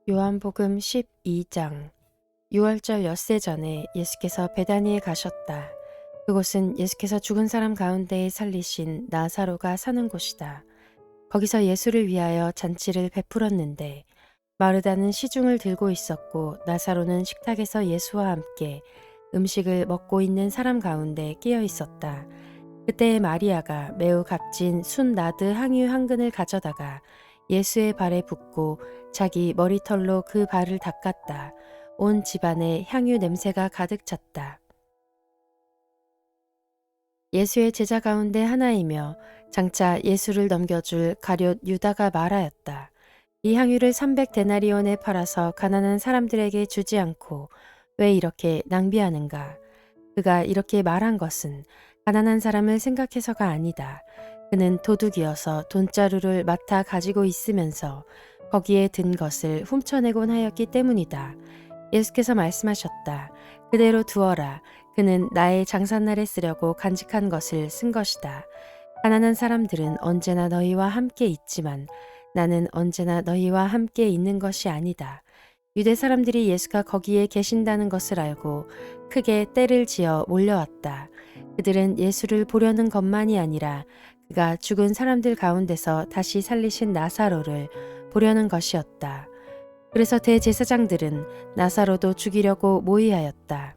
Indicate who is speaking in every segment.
Speaker 1: 요한복음 12장. 6월절 엿새 전에 예수께서 베다니에 가셨다. 그곳은 예수께서 죽은 사람 가운데에 살리신 나사로가 사는 곳이다. 거기서 예수를 위하여 잔치를 베풀었는데 마르다는 시중을 들고 있었고 나사로는 식탁에서 예수와 함께 음식을 먹고 있는 사람 가운데 끼어 있었다. 그때 마리아가 매우 값진 순나드 향유 한 근을 가져다가 예수의 발에 붓고 자기 머리털로 그 발을 닦았다. 온 집안에 향유 냄새가 가득 찼다. 예수의 제자 가운데 하나이며 장차 예수를 넘겨줄 가룟 유다가 말하였다. 이 향유를 300데나리온에 팔아서 가난한 사람들에게 주지 않고 왜 이렇게 낭비하는가? 그가 이렇게 말한 것은 가난한 사람을 생각해서가 아니다. 그는 도둑이어서 돈자루를 맡아 가지고 있으면서 거기에 든 것을 훔쳐내곤 하였기 때문이다. 예수께서 말씀하셨다. 그대로 두어라. 그는 나의 장삿날에 쓰려고 간직한 것을 쓴 것이다. 가난한 사람들은 언제나 너희와 함께 있지만 나는 언제나 너희와 함께 있는 것이 아니다. 유대 사람들이 예수가 거기에 계신다는 것을 알고 크게 떼를 지어 몰려왔다. 그들은 예수를 보려는 것만이 아니라 그가 죽은 사람들 가운데서 다시 살리신 나사로를 보려는 것이었다. 그래서 대제사장들은 나사로도 죽이려고 모의하였다.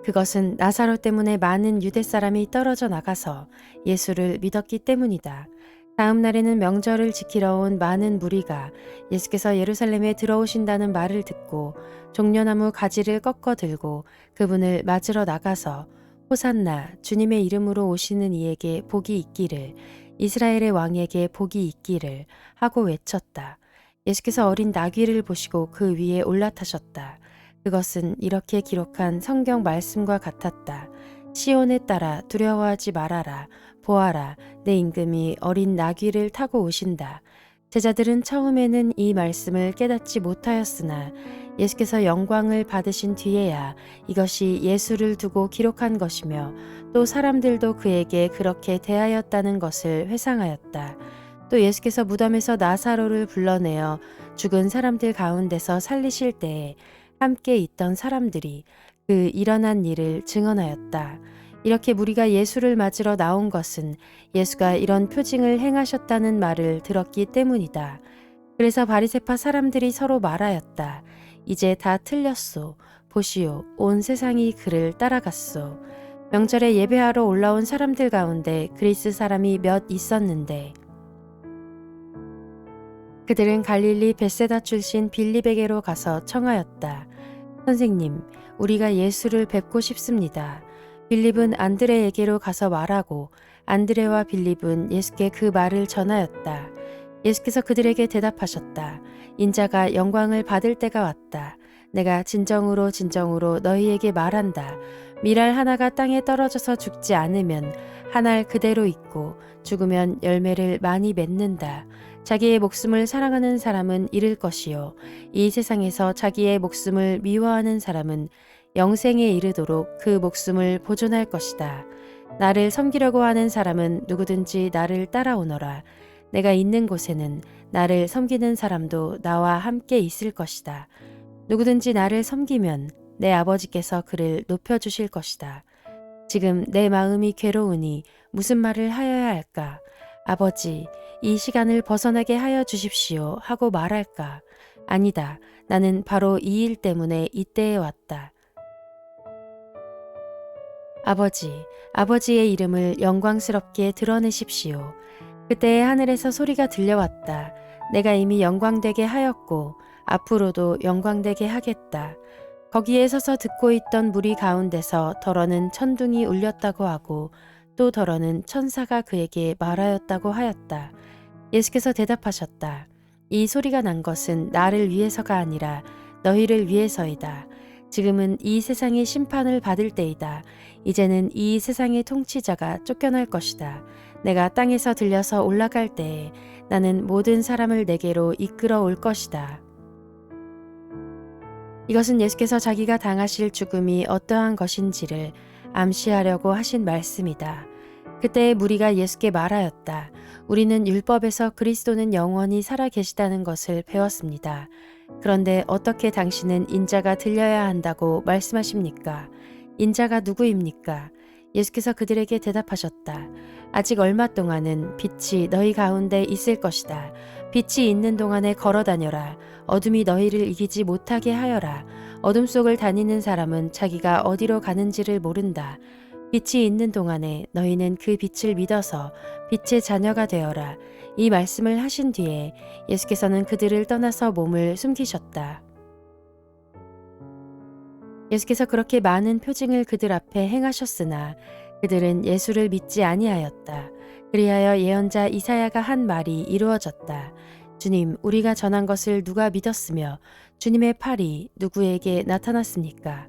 Speaker 1: 그것은 나사로 때문에 많은 유대 사람이 떨어져 나가서 예수를 믿었기 때문이다. 다음 날에는 명절을 지키러 온 많은 무리가 예수께서 예루살렘에 들어오신다는 말을 듣고 종려나무 가지를 꺾어 들고 그분을 맞으러 나가서 호산나 주님의 이름으로 오시는 이에게 복이 있기를 이스라엘의 왕에게 복이 있기를 하고 외쳤다. 예수께서 어린 나귀를 보시고 그 위에 올라타셨다. 그것은 이렇게 기록한 성경 말씀과 같았다. 시온에 따라 두려워하지 말아라. 보아라, 내 임금이 어린 나귀를 타고 오신다. 제자들은 처음에는 이 말씀을 깨닫지 못하였으나 예수께서 영광을 받으신 뒤에야 이것이 예수를 두고 기록한 것이며 또 사람들도 그에게 그렇게 대하였다는 것을 회상하였다. 또 예수께서 무덤에서 나사로를 불러내어 죽은 사람들 가운데서 살리실 때에 함께 있던 사람들이 그 일어난 일을 증언하였다. 이렇게 무리가 예수를 맞으러 나온 것은 예수가 이런 표징을 행하셨다는 말을 들었기 때문이다. 그래서 바리새파 사람들이 서로 말하였다. 이제 다 틀렸소. 보시오, 온 세상이 그를 따라갔소. 명절에 예배하러 올라온 사람들 가운데 그리스 사람이 몇 있었는데 그들은 갈릴리 벳세다 출신 빌립에게로 가서 청하였다. 선생님, 우리가 예수를 뵙고 싶습니다. 빌립은 안드레에게로 가서 말하고 안드레와 빌립은 예수께 그 말을 전하였다. 예수께서 그들에게 대답하셨다. 인자가 영광을 받을 때가 왔다. 내가 진정으로 진정으로 너희에게 말한다. 밀알 하나가 땅에 떨어져서 죽지 않으면 한 알 그대로 있고 죽으면 열매를 많이 맺는다. 자기의 목숨을 사랑하는 사람은 잃을 것이요. 이 세상에서 자기의 목숨을 미워하는 사람은 영생에 이르도록 그 목숨을 보존할 것이다. 나를 섬기려고 하는 사람은 누구든지 나를 따라오너라. 내가 있는 곳에는 나를 섬기는 사람도 나와 함께 있을 것이다. 누구든지 나를 섬기면 내 아버지께서 그를 높여주실 것이다. 지금 내 마음이 괴로우니 무슨 말을 하여야 할까? 아버지, 이 시간을 벗어나게 하여 주십시오 하고 말할까? 아니다. 나는 바로 이 일 때문에 이때에 왔다. 아버지, 아버지의 이름을 영광스럽게 드러내십시오. 그때 하늘에서 소리가 들려왔다. 내가 이미 영광되게 하였고 앞으로도 영광되게 하겠다. 거기에 서서 듣고 있던 무리 가운데서 덜어는 천둥이 울렸다고 하고 또 덜어는 천사가 그에게 말하였다고 하였다. 예수께서 대답하셨다. 이 소리가 난 것은 나를 위해서가 아니라 너희를 위해서이다. 지금은 이 세상이 심판을 받을 때이다. 이제는 이 세상의 통치자가 쫓겨날 것이다. 내가 땅에서 들려서 올라갈 때에 나는 모든 사람을 내게로 이끌어 올 것이다. 이것은 예수께서 자기가 당하실 죽음이 어떠한 것인지를 암시하려고 하신 말씀이다. 그때 무리가 예수께 말하였다. 우리는 율법에서 그리스도는 영원히 살아 계시다는 것을 배웠습니다. 그런데 어떻게 당신은 인자가 들려야 한다고 말씀하십니까? 인자가 누구입니까? 예수께서 그들에게 대답하셨다. 아직 얼마 동안은 빛이 너희 가운데 있을 것이다. 빛이 있는 동안에 걸어 다녀라. 어둠이 너희를 이기지 못하게 하여라. 어둠 속을 다니는 사람은 자기가 어디로 가는지를 모른다. 빛이 있는 동안에 너희는 그 빛을 믿어서 빛의 자녀가 되어라. 이 말씀을 하신 뒤에 예수께서는 그들을 떠나서 몸을 숨기셨다. 예수께서 그렇게 많은 표징을 그들 앞에 행하셨으나 그들은 예수를 믿지 아니하였다. 그리하여 예언자 이사야가 한 말이 이루어졌다. 주님, 우리가 전한 것을 누가 믿었으며 주님의 팔이 누구에게 나타났습니까?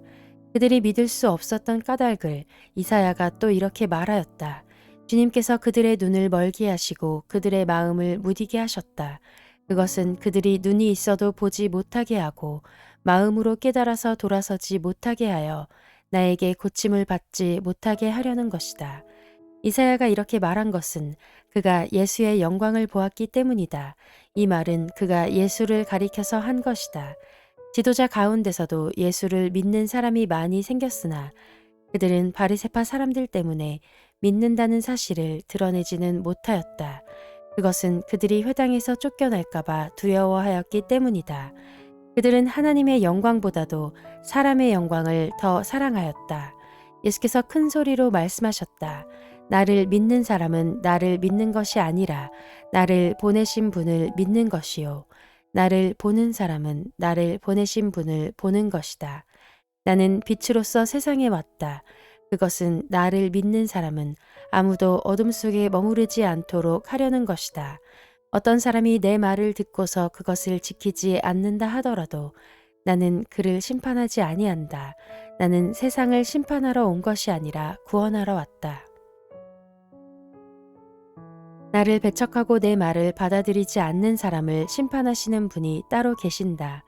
Speaker 1: 그들이 믿을 수 없었던 까닭을 이사야가 또 이렇게 말하였다. 주님께서 그들의 눈을 멀게 하시고 그들의 마음을 무디게 하셨다. 그것은 그들이 눈이 있어도 보지 못하게 하고 마음으로 깨달아서 돌아서지 못하게 하여 나에게 고침을 받지 못하게 하려는 것이다. 이사야가 이렇게 말한 것은 그가 예수의 영광을 보았기 때문이다. 이 말은 그가 예수를 가리켜서 한 것이다. 지도자 가운데서도 예수를 믿는 사람이 많이 생겼으나 그들은 바리새파 사람들 때문에 믿는다는 사실을 드러내지는 못하였다. 그것은 그들이 회당에서 쫓겨날까봐 두려워하였기 때문이다. 그들은 하나님의 영광보다도 사람의 영광을 더 사랑하였다. 예수께서 큰 소리로 말씀하셨다. 나를 믿는 사람은 나를 믿는 것이 아니라 나를 보내신 분을 믿는 것이요. 나를 보는 사람은 나를 보내신 분을 보는 것이다. 나는 빛으로서 세상에 왔다. 그것은 나를 믿는 사람은 아무도 어둠 속에 머무르지 않도록 하려는 것이다. 어떤 사람이 내 말을 듣고서 그것을 지키지 않는다 하더라도 나는 그를 심판하지 아니한다. 나는 세상을 심판하러 온 것이 아니라 구원하러 왔다. 나를 배척하고 내 말을 받아들이지 않는 사람을 심판하시는 분이 따로 계신다.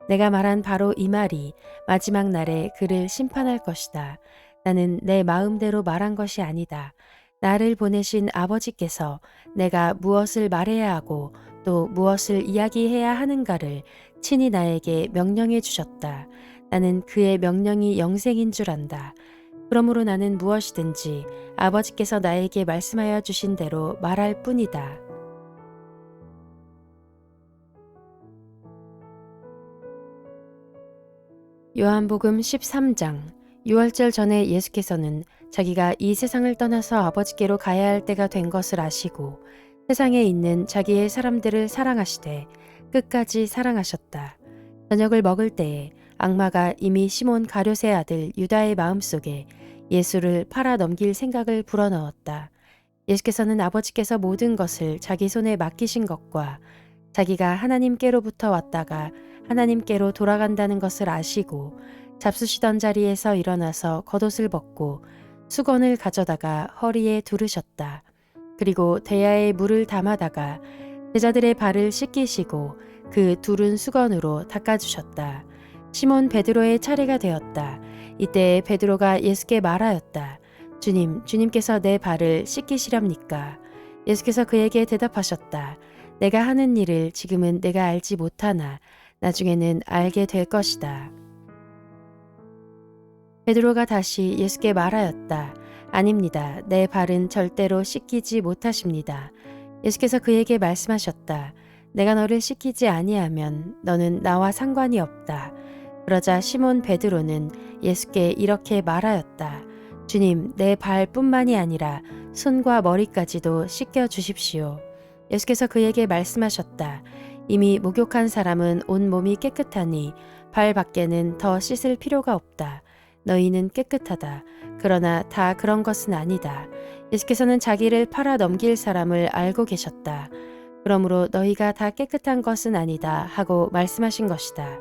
Speaker 1: 내가 말한 바로 이 말이 마지막 날에 그를 심판할 것이다. 나는 내 마음대로 말한 것이 아니다. 나를 보내신 아버지께서 내가 무엇을 말해야 하고 또 무엇을 이야기해야 하는가를 친히 나에게 명령해 주셨다. 나는 그의 명령이 영생인 줄 안다. 그러므로 나는 무엇이든지 아버지께서 나에게 말씀하여 주신 대로 말할 뿐이다. 요한복음 13장. 6월절 전에 예수께서는 자기가 이 세상을 떠나서 아버지께로 가야 할 때가 된 것을 아시고 세상에 있는 자기의 사람들을 사랑하시되 끝까지 사랑하셨다. 저녁을 먹을 때에 악마가 이미 시몬 가룟의 아들 유다의 마음속에 예수를 팔아 넘길 생각을 불어넣었다. 예수께서는 아버지께서 모든 것을 자기 손에 맡기신 것과 자기가 하나님께로부터 왔다가 하나님께로 돌아간다는 것을 아시고 잡수시던 자리에서 일어나서 겉옷을 벗고 수건을 가져다가 허리에 두르셨다. 그리고 대야에 물을 담아다가 제자들의 발을 씻기시고 그 두른 수건으로 닦아주셨다. 시몬 베드로의 차례가 되었다. 이때 베드로가 예수께 말하였다. 주님, 주님께서 내 발을 씻기시렵니까? 예수께서 그에게 대답하셨다. 내가 하는 일을 지금은 내가 알지 못하나 나중에는 알게 될 것이다. 베드로가 다시 예수께 말하였다. 아닙니다. 내 발은 절대로 씻기지 못하십니다. 예수께서 그에게 말씀하셨다. 내가 너를 씻기지 아니하면 너는 나와 상관이 없다. 그러자 시몬 베드로는 예수께 이렇게 말하였다. 주님, 내 발뿐만이 아니라 손과 머리까지도 씻겨 주십시오. 예수께서 그에게 말씀하셨다. 이미 목욕한 사람은 온 몸이 깨끗하니 발 밖에는 더 씻을 필요가 없다. 너희는 깨끗하다. 그러나 다 그런 것은 아니다. 예수께서는 자기를 팔아 넘길 사람을 알고 계셨다. 그러므로 너희가 다 깨끗한 것은 아니다 하고 말씀하신 것이다.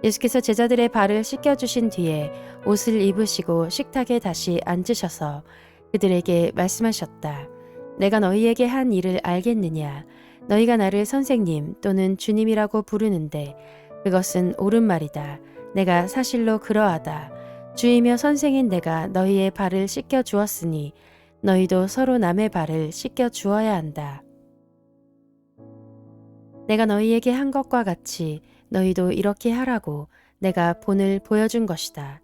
Speaker 1: 예수께서 제자들의 발을 씻겨주신 뒤에 옷을 입으시고 식탁에 다시 앉으셔서 그들에게 말씀하셨다. 내가 너희에게 한 일을 알겠느냐? 너희가 나를 선생님 또는 주님이라고 부르는데 그것은 옳은 말이다. 내가 사실로 그러하다. 주이며 선생인 내가 너희의 발을 씻겨 주었으니 너희도 서로 남의 발을 씻겨 주어야 한다. 내가 너희에게 한 것과 같이 너희도 이렇게 하라고 내가 본을 보여준 것이다.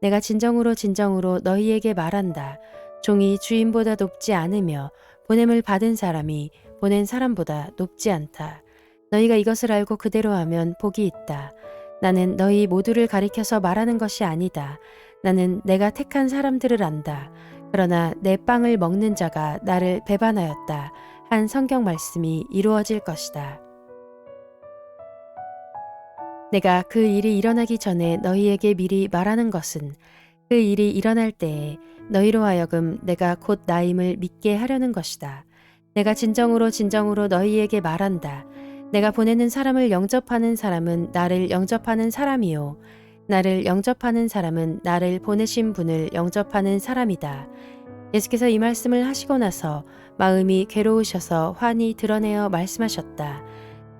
Speaker 1: 내가 진정으로 진정으로 너희에게 말한다. 종이 주인보다 높지 않으며 보냄을 받은 사람이 보낸 사람보다 높지 않다. 너희가 이것을 알고 그대로 하면 복이 있다. 나는 너희 모두를 가리켜서 말하는 것이 아니다. 나는 내가 택한 사람들을 안다. 그러나 내 빵을 먹는 자가 나를 배반하였다. 한 성경 말씀이 이루어질 것이다. 내가 그 일이 일어나기 전에 너희에게 미리 말하는 것은 그 일이 일어날 때에 너희로 하여금 내가 곧 나임을 믿게 하려는 것이다. 내가 진정으로 진정으로 너희에게 말한다. 내가 보내는 사람을 영접하는 사람은 나를 영접하는 사람이요. 나를 영접하는 사람은 나를 보내신 분을 영접하는 사람이다. 예수께서 이 말씀을 하시고 나서 마음이 괴로우셔서 환히 드러내어 말씀하셨다.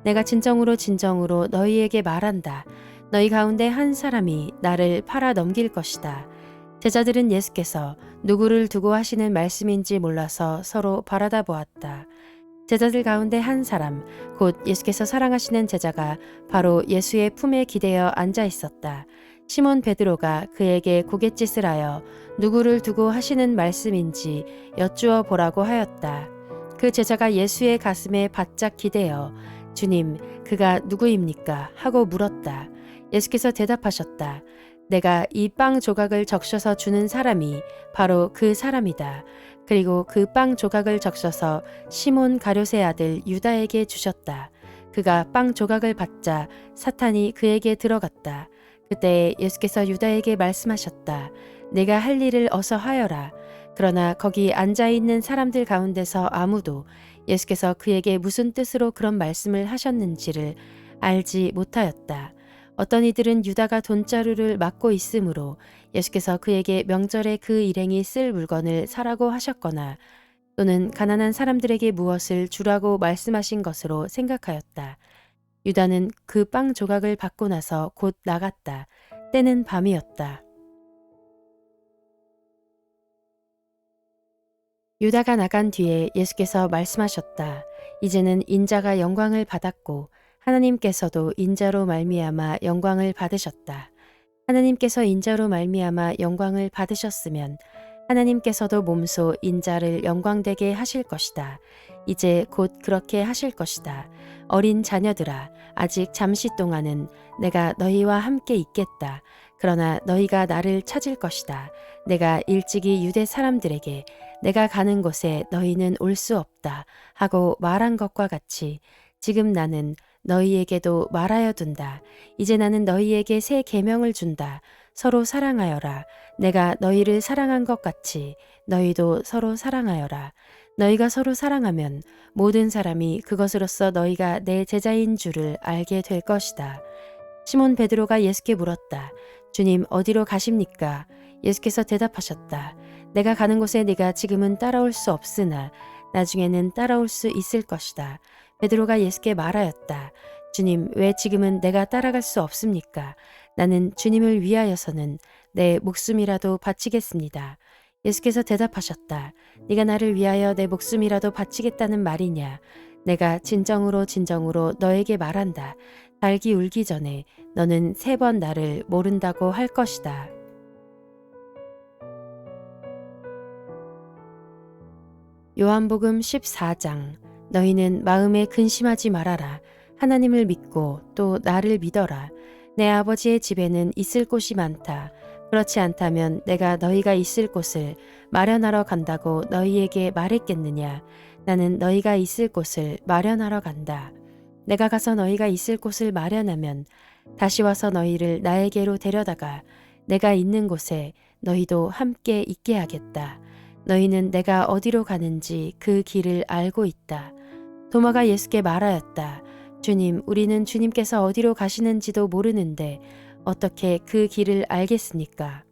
Speaker 1: 내가 진정으로 진정으로 너희에게 말한다. 너희 가운데 한 사람이 나를 팔아 넘길 것이다. 제자들은 예수께서 누구를 두고 하시는 말씀인지 몰라서 서로 바라다 보았다. 제자들 가운데 한 사람, 곧 예수께서 사랑하시는 제자가 바로 예수의 품에 기대어 앉아 있었다. 시몬 베드로가 그에게 고갯짓을 하여 누구를 두고 하시는 말씀인지 여쭈어 보라고 하였다. 그 제자가 예수의 가슴에 바짝 기대어 주님, 그가 누구입니까? 하고 물었다. 예수께서 대답하셨다. 내가 이 빵 조각을 적셔서 주는 사람이 바로 그 사람이다. 그리고 그 빵 조각을 적셔서 시몬 가룟의 아들 유다에게 주셨다. 그가 빵 조각을 받자 사탄이 그에게 들어갔다. 그때 예수께서 유다에게 말씀하셨다. 내가 할 일을 어서 하여라. 그러나 거기 앉아있는 사람들 가운데서 아무도 예수께서 그에게 무슨 뜻으로 그런 말씀을 하셨는지를 알지 못하였다. 어떤 이들은 유다가 돈자루를 막고 있으므로 예수께서 그에게 명절에 그 일행이 쓸 물건을 사라고 하셨거나 또는 가난한 사람들에게 무엇을 주라고 말씀하신 것으로 생각하였다. 유다는 그 빵 조각을 받고 나서 곧 나갔다. 때는 밤이었다. 유다가 나간 뒤에 예수께서 말씀하셨다. 이제는 인자가 영광을 받았고 하나님께서도 인자로 말미암아 영광을 받으셨다. 하나님께서 인자로 말미암아 영광을 받으셨으면 하나님께서도 몸소 인자를 영광되게 하실 것이다. 이제 곧 그렇게 하실 것이다. 어린 자녀들아, 아직 잠시 동안은 내가 너희와 함께 있겠다. 그러나 너희가 나를 찾을 것이다. 내가 일찍이 유대 사람들에게 내가 가는 곳에 너희는 올 수 없다 하고 말한 것과 같이 지금 나는 너희에게도 말하여 둔다. 이제 나는 너희에게 새 계명을 준다. 서로 사랑하여라. 내가 너희를 사랑한 것 같이 너희도 서로 사랑하여라. 너희가 서로 사랑하면 모든 사람이 그것으로써 너희가 내 제자인 줄을 알게 될 것이다. 시몬 베드로가 예수께 물었다. 주님, 어디로 가십니까? 예수께서 대답하셨다. 내가 가는 곳에 네가 지금은 따라올 수 없으나 나중에는 따라올 수 있을 것이다. 베드로가 예수께 말하였다. 주님, 왜 지금은 내가 따라갈 수 없습니까? 나는 주님을 위하여서는 내 목숨이라도 바치겠습니다. 예수께서 대답하셨다. 네가 나를 위하여 내 목숨이라도 바치겠다는 말이냐? 내가 진정으로 진정으로 너에게 말한다. 닭이 울기 전에 너는 3번 나를 모른다고 할 것이다. 요한복음 14장. 너희는 마음에 근심하지 말아라. 하나님을 믿고 또 나를 믿어라. 내 아버지의 집에는 있을 곳이 많다. 그렇지 않다면 내가 너희가 있을 곳을 마련하러 간다고 너희에게 말했겠느냐. 나는 너희가 있을 곳을 마련하러 간다. 내가 가서 너희가 있을 곳을 마련하면 다시 와서 너희를 나에게로 데려다가 내가 있는 곳에 너희도 함께 있게 하겠다. 너희는 내가 어디로 가는지 그 길을 알고 있다. 도마가 예수께 말하였다. 주님, 우리는 주님께서 어디로 가시는지도 모르는데 어떻게 그 길을 알겠습니까?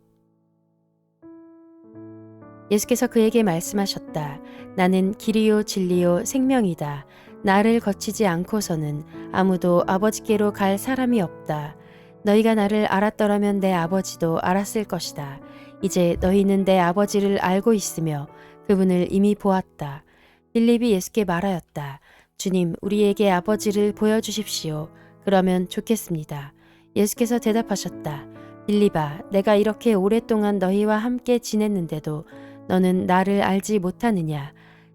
Speaker 1: 예수께서 그에게 말씀하셨다. 나는 길이요 진리요 생명이다. 나를 거치지 않고서는 아무도 아버지께로 갈 사람이 없다. 너희가 나를 알았더라면 내 아버지도 알았을 것이다. 이제 너희는 내 아버지를 알고 있으며 그분을 이미 보았다. 빌립이 예수께 말하였다. 주님, 우리에게 아버지를 보여주십시오. 그러면 좋겠습니다. 예수께서 대답하셨다. 빌립아, 내가 이렇게 오랫동안 너희와 함께 지냈는데도 너는 나를 알지 못하느냐?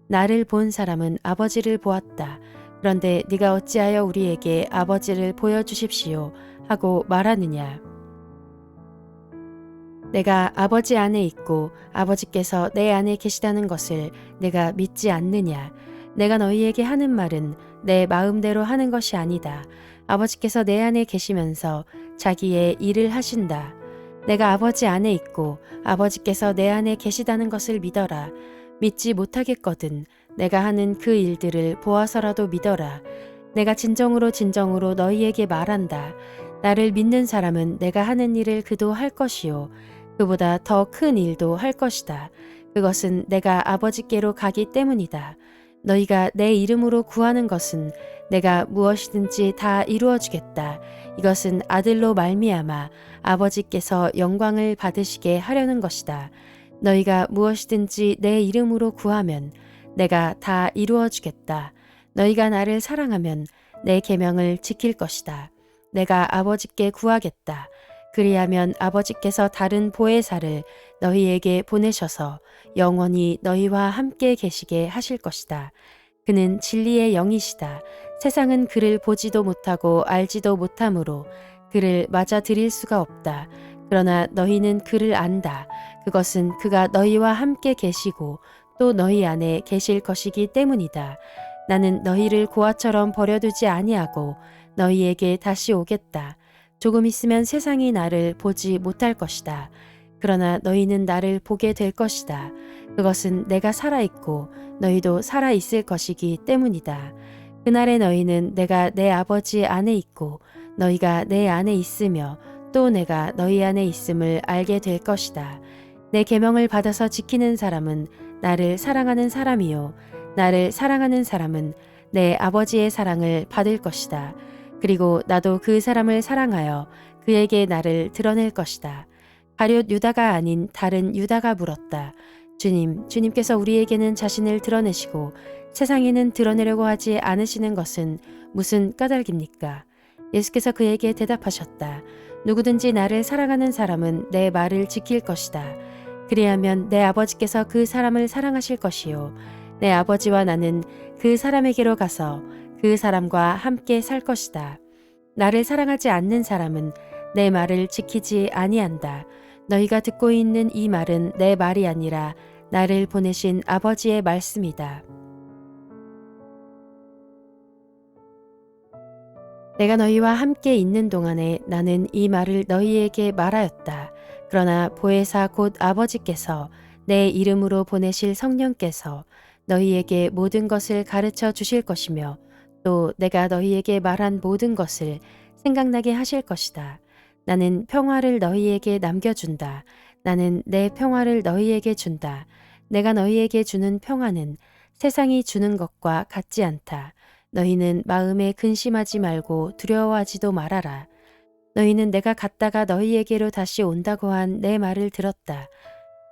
Speaker 1: 나를 본 사람은 아버지를 보았다. 그런데 네가 어찌하여 우리에게 아버지를 보여주십시오 하고 말하느냐? 내가 아버지 안에 있고 아버지께서 내 안에 계시다는 것을 내가 믿지 않느냐? 내가 너희에게 하는 말은 내 마음대로 하는 것이 아니다. 아버지께서 내 안에 계시면서 자기의 일을 하신다. 내가 아버지 안에 있고 아버지께서 내 안에 계시다는 것을 믿어라. 믿지 못하겠거든 내가 하는 그 일들을 보아서라도 믿어라. 내가 진정으로 너희에게 말한다. 나를 믿는 사람은 내가 하는 일을 그도 할 것이요. 그보다 더 큰 일도 할 것이다. 그것은 내가 아버지께로 가기 때문이다. 너희가 내 이름으로 구하는 것은 내가 무엇이든지 다 이루어 주겠다. 이것은 아들로 말미암아 아버지께서 영광을 받으시게 하려는 것이다. 너희가 무엇이든지 내 이름으로 구하면 내가 다 이루어 주겠다. 너희가 나를 사랑하면 내 계명을 지킬 것이다. 내가 아버지께 구하겠다. 그리하면 아버지께서 다른 보혜사를 너희에게 보내셔서 영원히 너희와 함께 계시게 하실 것이다. 그는 진리의 영이시다. 세상은 그를 보지도 못하고 알지도 못하므로 그를 맞아들일 수가 없다. 그러나 너희는 그를 안다. 그것은 그가 너희와 함께 계시고 또 너희 안에 계실 것이기 때문이다. 나는 너희를 고아처럼 버려두지 아니하고 너희에게 다시 오겠다. 조금 있으면 세상이 나를 보지 못할 것이다. 그러나 너희는 나를 보게 될 것이다. 그것은 내가 살아있고 너희도 살아있을 것이기 때문이다. 그날에 너희는 내가 내 아버지 안에 있고 너희가 내 안에 있으며 또 내가 너희 안에 있음을 알게 될 것이다. 내 계명을 받아서 지키는 사람은 나를 사랑하는 사람이요. 나를 사랑하는 사람은 내 아버지의 사랑을 받을 것이다. 그리고 나도 그 사람을 사랑하여 그에게 나를 드러낼 것이다. 가룟 유다가 아닌 다른 유다가 물었다. 주님께서 우리에게는 자신을 드러내시고 세상에는 드러내려고 하지 않으시는 것은 무슨 까닭입니까? 예수께서 그에게 대답하셨다. 누구든지 나를 사랑하는 사람은 내 말을 지킬 것이다. 그리하면 내 아버지께서 그 사람을 사랑하실 것이요. 내 아버지와 나는 그 사람에게로 가서 그 사람과 함께 살 것이다. 나를 사랑하지 않는 사람은 내 말을 지키지 아니한다. 너희가 듣고 있는 이 말은 내 말이 아니라 나를 보내신 아버지의 말씀이다. 내가 너희와 함께 있는 동안에 나는 이 말을 너희에게 말하였다. 그러나 보혜사 곧 아버지께서 내 이름으로 보내실 성령께서 너희에게 모든 것을 가르쳐 주실 것이며 또 내가 너희에게 말한 모든 것을 생각나게 하실 것이다. 나는 평화를 너희에게 남겨준다. 나는 내 평화를 너희에게 준다. 내가 너희에게 주는 평화는 세상이 주는 것과 같지 않다. 너희는 마음에 근심하지 말고 두려워하지도 말아라. 너희는 내가 갔다가 너희에게로 다시 온다고 한 내 말을 들었다.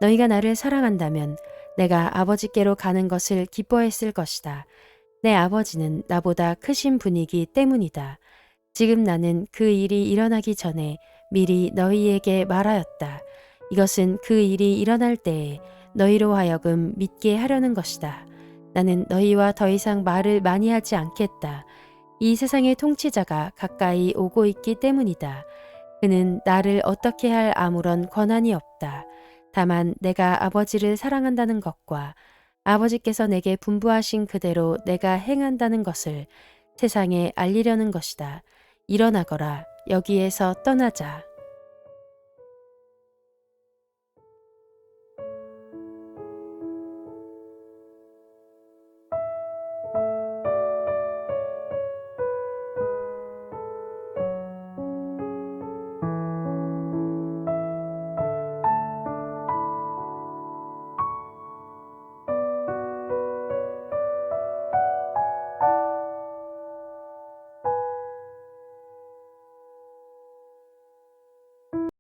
Speaker 1: 너희가 나를 사랑한다면 내가 아버지께로 가는 것을 기뻐했을 것이다. 내 아버지는 나보다 크신 분이기 때문이다. 지금 나는 그 일이 일어나기 전에 미리 너희에게 말하였다. 이것은 그 일이 일어날 때에 너희로 하여금 믿게 하려는 것이다. 나는 너희와 더 이상 말을 많이 하지 않겠다. 이 세상의 통치자가 가까이 오고 있기 때문이다. 그는 나를 어떻게 할 아무런 권한이 없다. 다만 내가 아버지를 사랑한다는 것과 아버지께서 내게 분부하신 그대로 내가 행한다는 것을 세상에 알리려는 것이다. 일어나거라. 여기에서 떠나자.